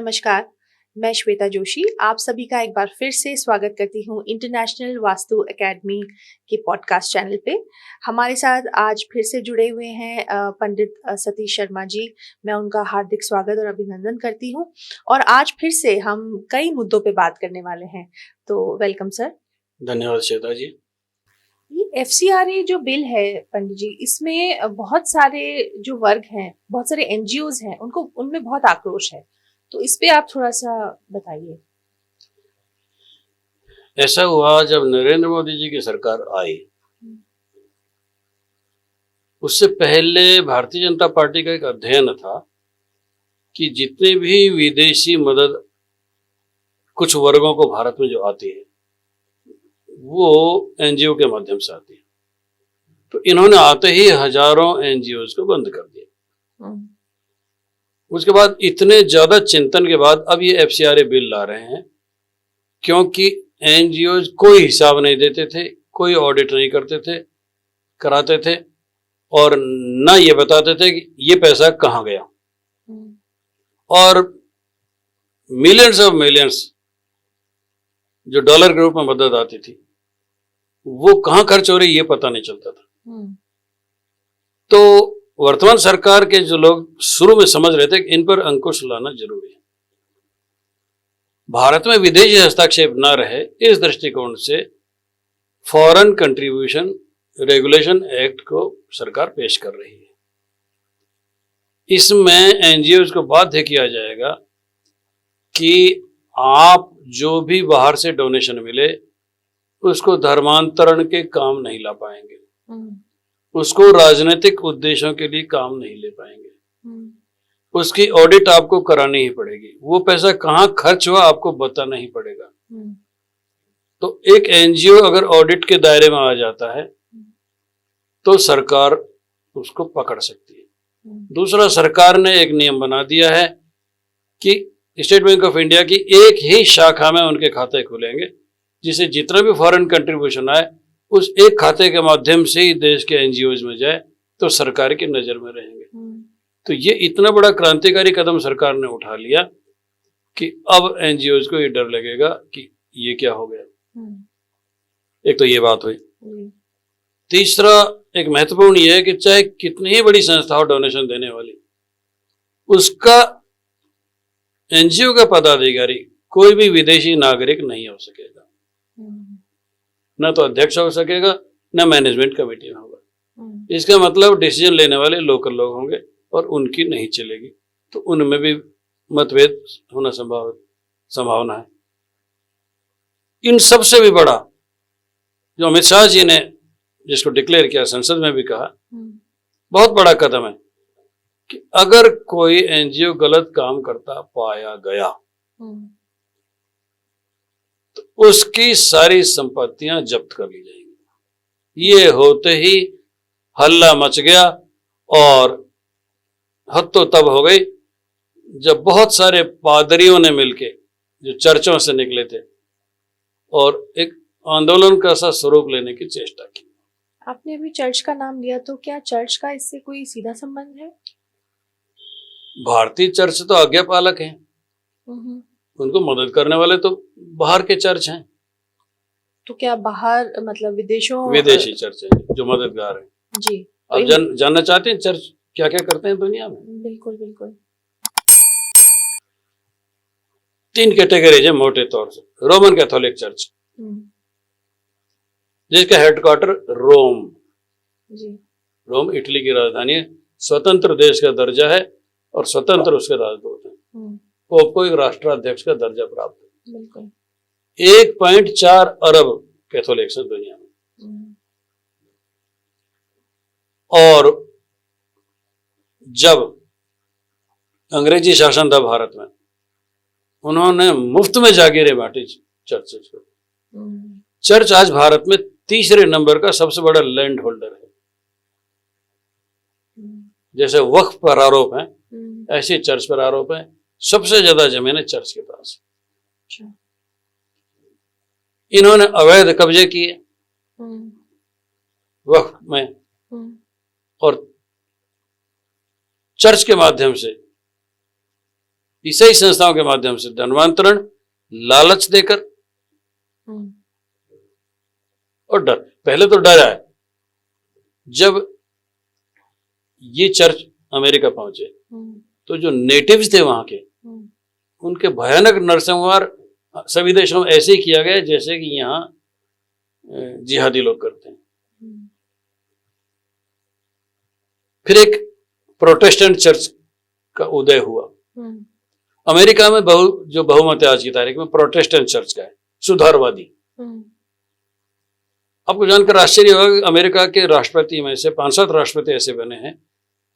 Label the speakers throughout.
Speaker 1: नमस्कार, मैं श्वेता जोशी आप सभी का एक बार फिर से स्वागत करती हूँ इंटरनेशनल वास्तु एकेडमी के पॉडकास्ट चैनल पे। हमारे साथ आज फिर से जुड़े हुए हैं पंडित सतीश शर्मा जी। मैं उनका हार्दिक स्वागत और अभिनंदन करती हूँ और आज फिर से हम कई मुद्दों पे बात करने वाले हैं, तो वेलकम सर।
Speaker 2: धन्यवाद श्वेता जी।
Speaker 1: ये FCRA जो बिल है पंडित जी, इसमें बहुत सारे जो वर्ग हैं, बहुत सारे NGOs हैं, उनको उनमें बहुत आक्रोश है, तो इस पे आप थोड़ा सा बताइए।
Speaker 2: ऐसा हुआ जब नरेंद्र मोदी जी की सरकार आई, उससे पहले भारतीय जनता पार्टी का एक अध्ययन था कि जितने भी विदेशी मदद कुछ वर्गों को भारत में जो आती है वो एनजीओ के माध्यम से आती है, तो इन्होंने आते ही हजारों एनजीओ को बंद कर दिया। उसके बाद इतने ज्यादा चिंतन के बाद अब ये FCRA बिल ला रहे हैं, क्योंकि एनजीओ कोई हिसाब नहीं देते थे, कोई ऑडिट नहीं कराते थे और ना ये बताते थे कि ये पैसा कहाँ गया। और मिलियंस जो डॉलर के रूप में मदद आती थी वो कहाँ खर्च हो रही ये पता नहीं चलता था। तो वर्तमान सरकार के जो लोग शुरू में समझ रहे थे कि इन पर अंकुश लाना जरूरी है, भारत में विदेशी हस्तक्षेप न रहे, इस दृष्टिकोण से फॉरेन कंट्रीब्यूशन रेगुलेशन एक्ट को सरकार पेश कर रही है। इसमें एनजीओ को बाध्य किया जाएगा कि आप जो भी बाहर से डोनेशन मिले उसको धर्मांतरण के काम नहीं ला पाएंगे, उसको राजनीतिक उद्देश्यों के लिए काम नहीं ले पाएंगे, उसकी ऑडिट आपको करानी ही पड़ेगी, वो पैसा कहाँ खर्च हुआ आपको बताना ही पड़ेगा। तो एक एनजीओ अगर ऑडिट के दायरे में आ जाता है तो सरकार उसको पकड़ सकती है। दूसरा, सरकार ने एक नियम बना दिया है कि स्टेट बैंक ऑफ इंडिया की एक ही शाखा में उनके खाते खुलेंगे, जिसे जितना भी फॉरेन कंट्रीब्यूशन आए उस एक खाते के माध्यम से ही देश के एनजीओज में जाए तो सरकार की नजर में रहेंगे। तो ये इतना बड़ा क्रांतिकारी कदम सरकार ने उठा लिया कि अब एनजीओज को ये डर लगेगा कि ये क्या हो गया। एक तो ये बात हुई। तीसरा, एक महत्वपूर्ण ये है कि चाहे कितनी ही बड़ी संस्था हो डोनेशन देने वाली, उसका एनजीओ का पदाधिकारी कोई भी विदेशी नागरिक नहीं हो सकेगा, न तो अध्यक्ष हो सकेगा न मैनेजमेंट कमेटी में होगा। इसका मतलब डिसीजन लेने वाले लोकल लोग होंगे और उनकी नहीं चलेगी, तो उनमें भी मतभेद होना संभावना है। इन सबसे भी बड़ा जो अमित शाह जी ने जिसको डिक्लेयर किया, संसद में भी कहा, बहुत बड़ा कदम है कि अगर कोई एनजीओ गलत काम करता पाया गया तो उसकी सारी संपत्तियां जब्त कर ली जाएंगी। ये होते ही हल्ला मच गया और हद तो तब हो गई जब बहुत सारे पादरियों ने मिलके जो चर्चों से निकले थे और एक आंदोलन का सा स्वरूप लेने की चेष्टा की।
Speaker 1: आपने अभी चर्च का नाम लिया, तो क्या चर्च का इससे कोई सीधा संबंध है?
Speaker 2: भारतीय चर्च तो आज्ञापालक हैं, उनको मदद करने वाले तो बाहर के चर्च हैं।
Speaker 1: तो क्या बाहर मतलब
Speaker 2: विदेशी चर्च हैं जो मददगार हैं
Speaker 1: जी।
Speaker 2: आप जानना चाहते हैं चर्च क्या क्या करते हैं दुनिया में?
Speaker 1: बिल्कुल बिल्कुल।
Speaker 2: 3 कैटेगरीज है मोटे तौर से। रोमन कैथोलिक चर्च जिसका हेडक्वार्टर रोम
Speaker 1: जी।
Speaker 2: रोम इटली की राजधानी है, स्वतंत्र देश का दर्जा है और स्वतंत्र उसके राजदूत हैं। पोप को एक राष्ट्राध्यक्ष का दर्जा प्राप्त है।
Speaker 1: बिल्कुल।
Speaker 2: 1.4 अरब कैथोलिक्स हैं दुनिया में। और जब अंग्रेजी शासन था भारत में, उन्होंने मुफ्त में जागीरें बांटी चर्चेज को। चर्च आज भारत में तीसरे नंबर का सबसे बड़ा लैंड होल्डर है। जैसे वक्फ पर आरोप है, ऐसे चर्च पर आरोप है। सबसे ज्यादा जमीन है चर्च के पास। इन्होंने अवैध कब्जे किए वक्फ में और चर्च के माध्यम से ईसाई संस्थाओं के माध्यम से धर्मांतरण, लालच देकर और डर। पहले तो डर है, जब ये चर्च अमेरिका पहुंचे तो जो नेटिव्स थे वहां के, उनके भयानक नरसंहार सभी देशों में ऐसे ही किया गया जैसे कि यहाँ जिहादी लोग करते हैं। फिर एक प्रोटेस्टेंट चर्च का उदय हुआ अमेरिका में। जो बहुमत है आज की तारीख में प्रोटेस्टेंट चर्च का है, सुधारवादी। आपको जानकर आश्चर्य होगा कि अमेरिका के राष्ट्रपति में से 5-7 राष्ट्रपति ऐसे बने हैं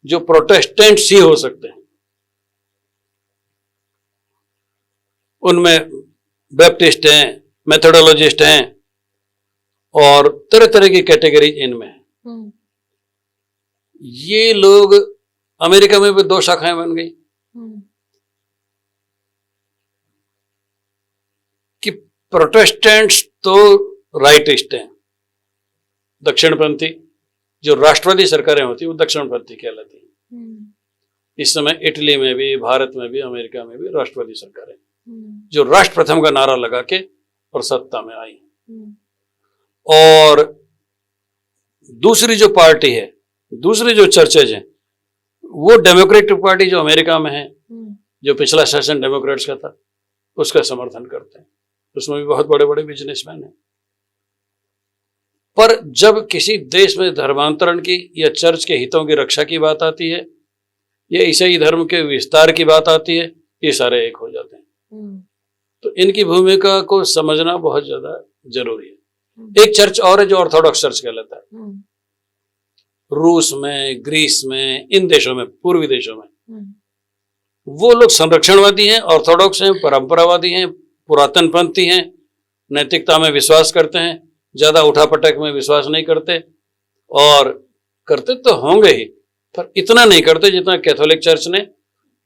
Speaker 2: जो प्रोटेस्टेंट्स ही हो सकते हैं। उनमें बैप्टिस्ट हैं, मेथोडोलॉजिस्ट हैं और तरह तरह की कैटेगरी इनमें है। ये लोग अमेरिका में भी 2 शाखाएं बन गई कि प्रोटेस्टेंट्स तो राइटिस्ट हैं, दक्षिणपंथी। जो राष्ट्रवादी सरकारें होती है वो दक्षिणपंथी कहलाती हैं। इस समय इटली में भी, भारत में भी, अमेरिका में भी राष्ट्रवादी सरकारें जो राष्ट्र प्रथम का नारा लगा के और सत्ता में आई। और दूसरी जो पार्टी है, दूसरी जो चर्चेज हैं, वो डेमोक्रेटिक पार्टी जो अमेरिका में है, जो पिछला सेशन डेमोक्रेट्स का था, उसका समर्थन करते हैं। उसमें भी बहुत बड़े बड़े बिजनेसमैन हैं। पर जब किसी देश में धर्मांतरण की या चर्च के हितों की रक्षा की बात आती है या ईसाई धर्म के विस्तार की बात आती है, ये सारे एक हो जाते हैं। तो इनकी भूमिका को समझना बहुत ज्यादा जरूरी है। एक चर्च और है जो ऑर्थोडॉक्स चर्च कहलाता है। रूस में, ग्रीस में, इन देशों में, पूर्वी देशों में वो लोग संरक्षणवादी हैं, ऑर्थोडॉक्स हैं, परंपरावादी हैं, पुरातनपंथी हैं, नैतिकता में विश्वास करते हैं, ज्यादा उठापटक में विश्वास नहीं करते। और करते तो होंगे ही, पर इतना नहीं करते जितना कैथोलिक चर्च ने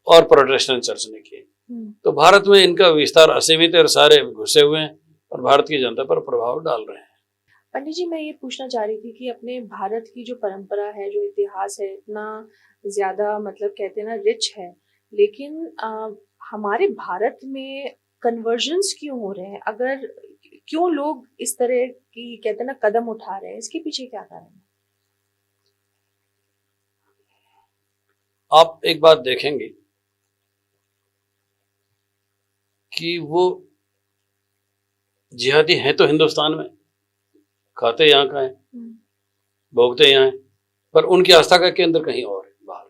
Speaker 2: और प्रोटेस्टेंट चर्च ने किया। तो भारत में इनका विस्तार असीमित है और सारे घुसे हुए हैं और भारत की जनता पर प्रभाव डाल रहे हैं।
Speaker 1: पंडित जी, मैं ये पूछना चाह रही थी कि अपने भारत की जो परंपरा है, जो इतिहास है, इतना ज्यादा मतलब कहते हैं ना रिच है, लेकिन हमारे भारत में कन्वर्जन्स क्यों हो रहे हैं? अगर क्यों लोग इस तरह की कहते हैं ना कदम उठा रहे हैं, इसके पीछे क्या कारण है?
Speaker 2: आप एक बात देखेंगे कि वो जिहादी हैं तो हिंदुस्तान में, खाते यहाँ का है, भोगते यहाँ है, पर उनकी आस्था का केंद्र कहीं और है, बाहर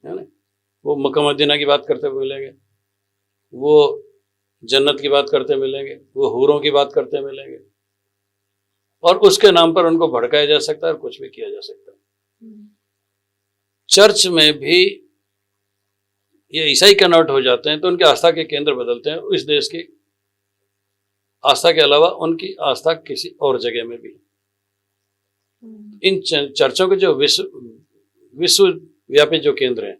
Speaker 2: है ना। वो मक्का मदीना की बात करते हुए मिलेंगे, वो जन्नत की बात करते मिलेंगे, वो हूरों की बात करते मिलेंगे, और उसके नाम पर उनको भड़काया जा सकता है और कुछ भी किया जा सकता है। चर्च में भी ये ईसाई कन्वर्ट हो जाते हैं तो उनकी आस्था के केंद्र बदलते हैं। इस देश की आस्था के अलावा उनकी आस्था किसी और जगह में भी। इन चर्चों के जो विश्वव्यापी जो केंद्र हैं,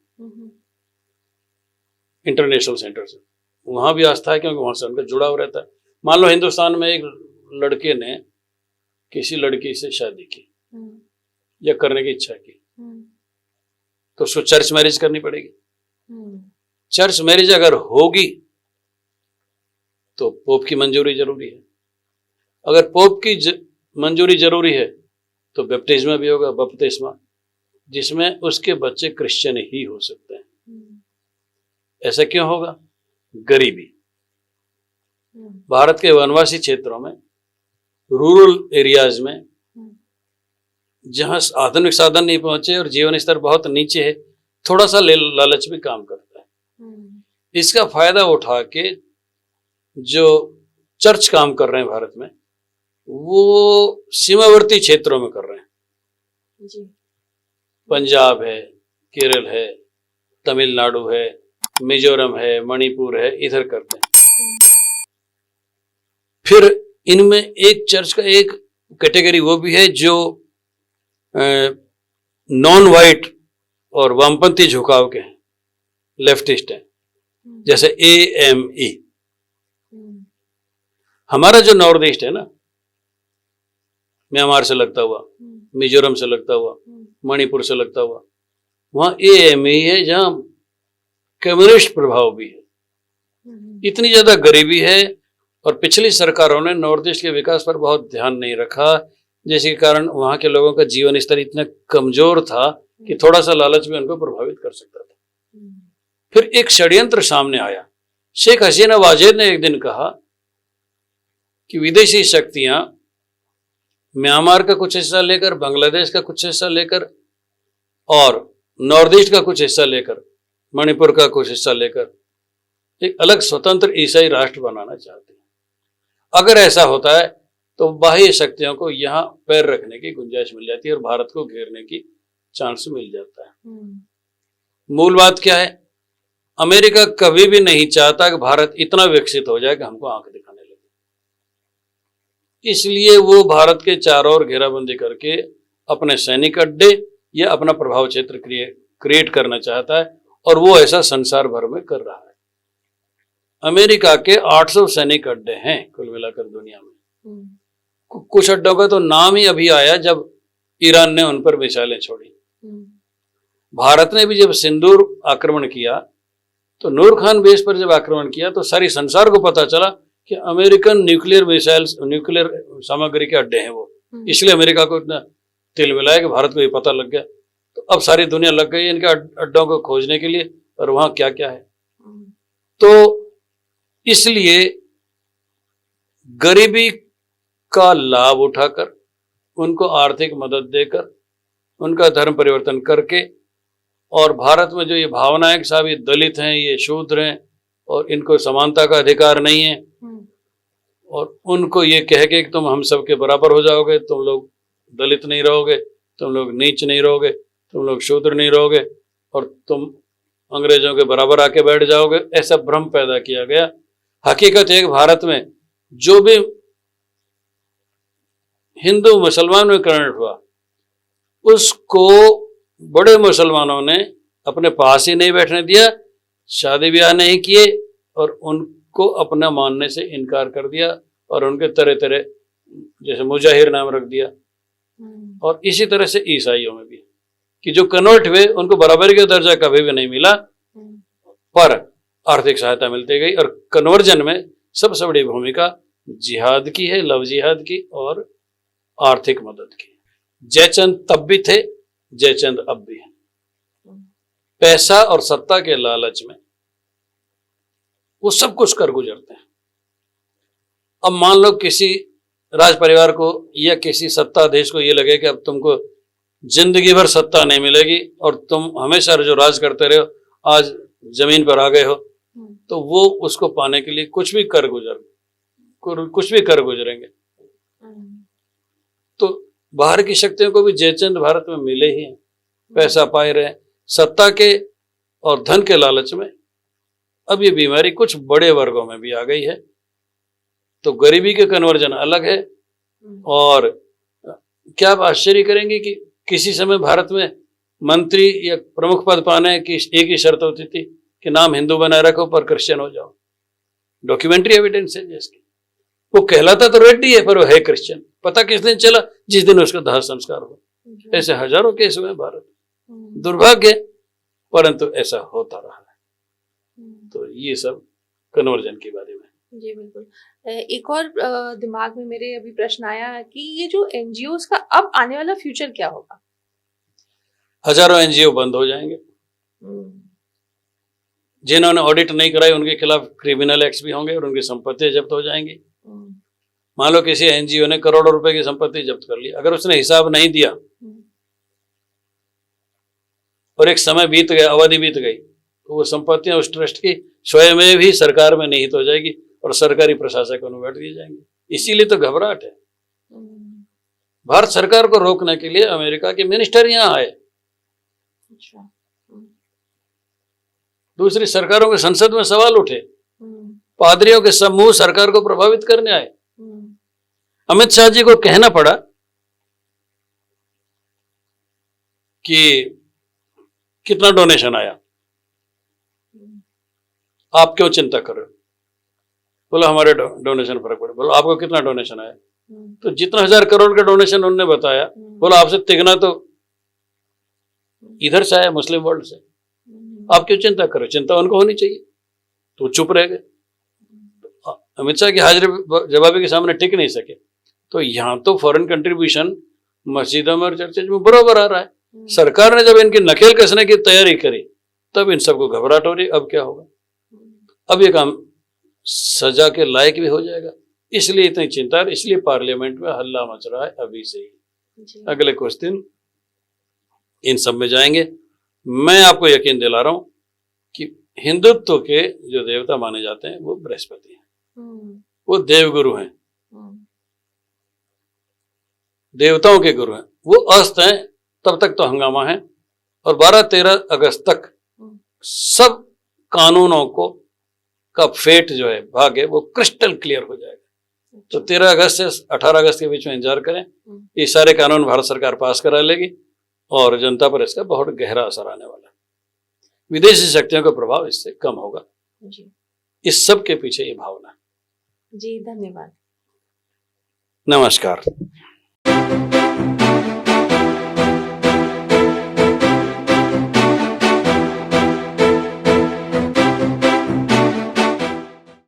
Speaker 2: इंटरनेशनल सेंटर्स, वहां भी आस्था है क्योंकि वहां से उनका जुड़ाव रहता है। मान लो हिंदुस्तान में एक लड़के ने किसी लड़की से शादी की या करने की इच्छा की, तो उसको चर्च मैरिज करनी पड़ेगी। चर्च मैरिज अगर होगी तो पोप की मंजूरी जरूरी है। अगर पोप की मंजूरी जरूरी है तो बैप्टिज्मा भी होगा, बपतिस्मा, जिसमें उसके बच्चे क्रिश्चियन ही हो सकते हैं। ऐसा क्यों होगा? गरीबी। भारत के वनवासी क्षेत्रों में, रूरल एरियाज में, जहां आधुनिक साधन नहीं पहुंचे और जीवन स्तर बहुत नीचे है, थोड़ा सा लालच भी काम करता है। इसका फायदा उठा के जो चर्च काम कर रहे हैं भारत में, वो सीमावर्ती क्षेत्रों में कर रहे हैं जी। पंजाब है, केरल है, तमिलनाडु है, मिजोरम है, मणिपुर है, इधर करते हैं। फिर इनमें एक चर्च का एक कैटेगरी वो भी है जो नॉन वाइट और वामपंथी झुकाव के हैं, लेफ्टिस्ट हैं, जैसे AME। हमारा जो नॉर्थ ईस्ट है ना, म्यांमार से लगता हुआ, मिजोरम से लगता हुआ, मणिपुर से लगता हुआ, वहां AME है, जहां कम्युनिस्ट प्रभाव भी है। इतनी ज्यादा गरीबी है और पिछली सरकारों ने नॉर्थ ईस्ट के विकास पर बहुत ध्यान नहीं रखा, जिसके कारण वहां के लोगों का जीवन स्तर इतना कमजोर था कि थोड़ा सा लालच भी उनको प्रभावित कर सकता था। फिर एक षड्यंत्र सामने आया। शेख हसीना वाजेद ने एक दिन कहा कि विदेशी शक्तियां म्यांमार का कुछ हिस्सा लेकर, बांग्लादेश का कुछ हिस्सा लेकर और नॉर्थ ईस्ट का कुछ हिस्सा लेकर, मणिपुर का कुछ हिस्सा लेकर एक अलग स्वतंत्र ईसाई राष्ट्र बनाना चाहते हैं। अगर ऐसा होता है तो बाह्य शक्तियों को यहाँ पैर रखने की गुंजाइश मिल जाती है और भारत को घेरने की चांस मिल जाता है। मूल बात क्या है? अमेरिका कभी भी नहीं चाहता कि भारत इतना विकसित हो जाए कि हमको आंख दिखाने लगे, इसलिए वो भारत के चारों ओर घेराबंदी करके अपने सैनिक अड्डे या अपना प्रभाव क्षेत्र क्रिएट करना चाहता है और वो ऐसा संसार भर में कर रहा है। अमेरिका के 800 सैनिक अड्डे हैं कुल मिलाकर दुनिया में। कुछ अड्डों का तो नाम ही अभी आया जब ईरान ने उन पर मिसाइलें छोड़ी। भारत ने भी जब सिंदूर आक्रमण किया तो नूर खान बेस पर जब आक्रमण किया तो सारी संसार को पता चला कि अमेरिकन न्यूक्लियर मिसाइल्स, न्यूक्लियर सामग्री के अड्डे हैं वो, इसलिए अमेरिका को इतना तिल मिलाया कि भारत को ये पता लग गया। तो अब सारी दुनिया लग गई इनके अड्डों को खोजने के लिए और वहां क्या क्या है। तो इसलिए गरीबी का लाभ उठाकर, उनको आर्थिक मदद देकर, उनका धर्म परिवर्तन करके और भारत में जो ये भावना है कि साहब ये दलित हैं, ये शूद्र हैं और इनको समानता का अधिकार नहीं है, और उनको ये कह के कि तुम हम सबके बराबर हो जाओगे, तुम लोग दलित नहीं रहोगे, तुम लोग नीच नहीं रहोगे, तुम लोग शूद्र नहीं रहोगे और तुम अंग्रेजों के बराबर आके बैठ जाओगे, ऐसा भ्रम पैदा किया गया। हकीकत एक भारत में जो भी हिंदू मुसलमान में कन्वर्ट हुआ उसको बड़े मुसलमानों ने अपने पास ही नहीं बैठने दिया, शादी ब्याह नहीं किए और उनको अपना मानने से इनकार कर दिया और उनके तरह तरह जैसे मुजाहिर नाम रख दिया। और इसी तरह से ईसाइयों में भी कि जो कन्वर्ट हुए उनको बराबरी का दर्जा कभी भी नहीं मिला, पर आर्थिक सहायता मिलती गई। और कन्वर्जन में सबसे बड़ी भूमिका जिहाद की है, लव जिहाद की और आर्थिक मदद की। जयचंद तब भी थे, जयचंद अब भी है। पैसा और सत्ता के लालच में वो सब कुछ कर गुजरते हैं। अब मान लो किसी राज परिवार को या किसी सत्ताधीश को ये लगे कि अब तुमको जिंदगी भर सत्ता नहीं मिलेगी और तुम हमेशा जो राज करते रहे हो आज जमीन पर आ गए हो, तो वो उसको पाने के लिए कुछ भी कर गुजरेंगे। तो बाहर की शक्तियों को भी जयचंद भारत में मिले ही हैं, पैसा पाए रहे, सत्ता के और धन के लालच में। अब ये बीमारी कुछ बड़े वर्गों में भी आ गई है। तो गरीबी के कन्वर्जन अलग है। और क्या आप आश्चर्य करेंगे कि किसी समय भारत में मंत्री या प्रमुख पद पाने की एक ही शर्त होती थी कि नाम हिंदू बनाए रखो पर क्रिश्चियन हो जाओ। डॉक्यूमेंट्री एविडेंस है जिसकी। वो कहलाता तो रेड्डी है पर वो है क्रिश्चियन। पता किस दिन चला? जिस दिन उसका दाह संस्कार हुआ। ऐसे हजारों केस हुए भारत। दुर्भाग्य, परंतु ऐसा होता रहा है। तो ये सब कन्वर्जन के बारे में।
Speaker 1: जी बिल्कुल। एक और दिमाग में मेरे अभी प्रश्न आया कि ये जो एनजीओज का अब आने वाला फ्यूचर क्या होगा?
Speaker 2: हजारों एनजीओ बंद हो जाएंगे। जिन्होंने ऑडिट नहीं कराई उनके खिलाफ क्रिमिनल एक्ट भी होंगे और उनकी संपत्ति जब्त हो जाएंगी। मान लो किसी एनजीओ ने करोड़ों रुपए की संपत्ति जब्त कर ली, अगर उसने हिसाब नहीं दिया और एक समय बीत गया, अवधि बीत गई, तो वो संपत्तियां उस ट्रस्ट की स्वयं में भी सरकार में निहित हो जाएगी और सरकारी प्रशासक को बैठ दिए जाएंगे। इसीलिए तो घबराहट है। भारत सरकार को रोकने के लिए अमेरिका के मिनिस्टर यहाँ आए। दूसरी सरकारों के संसद में सवाल उठे। पादरियों के समूह सरकार को प्रभावित करने आए। अमित शाह जी को कहना पड़ा कि कितना डोनेशन आया, आप क्यों चिंता कर रहे हो? बोला हमारे डोनेशन फर्क पड़े। बोला आपको कितना डोनेशन आया? तो जितना 1000 करोड़ का डोनेशन उन्होंने बताया, बोला आपसे तिगना तो इधर से आया, मुस्लिम वर्ल्ड से। आप क्यों चिंता करो? चिंता उनको होनी चाहिए, तो चुप रह गए। अमित शाह की हाजिरी जवाबी के सामने टिक नहीं सके। तो यहाँ तो फॉरेन कंट्रीब्यूशन मस्जिदों में और चर्चेज में बराबर आ रहा है। सरकार ने जब इनकी नकेल कसने की तैयारी करी तब इन सबको घबराहट हो रही। अब क्या होगा? अब ये काम सजा के लायक भी हो जाएगा, इसलिए इतनी चिंता है। इसलिए पार्लियामेंट में हल्ला मच रहा है अभी से ही। अगले कुछ दिन इन सब में जाएंगे। मैं आपको यकीन दिला रहा हूं कि हिंदुत्व के जो देवता माने जाते हैं वो बृहस्पति हैं, वो देवगुरु हैं, देवताओं के गुरु हैं। वो अस्त हैं तब तक तो हंगामा है, और 12-13 अगस्त तक सब कानूनों को का फेट जो है, भाग्य, वो क्रिस्टल क्लियर हो जाएगा। तो 13 अगस्त से 18 अगस्त के बीच में इंतजार करें। ये सारे कानून भारत सरकार पास करा लेगी और जनता पर इसका बहुत गहरा असर आने वाला है। विदेशी शक्तियों का प्रभाव इससे कम होगा जी। इस सब के पीछे ये भावना।
Speaker 1: जी धन्यवाद।
Speaker 2: नमस्कार।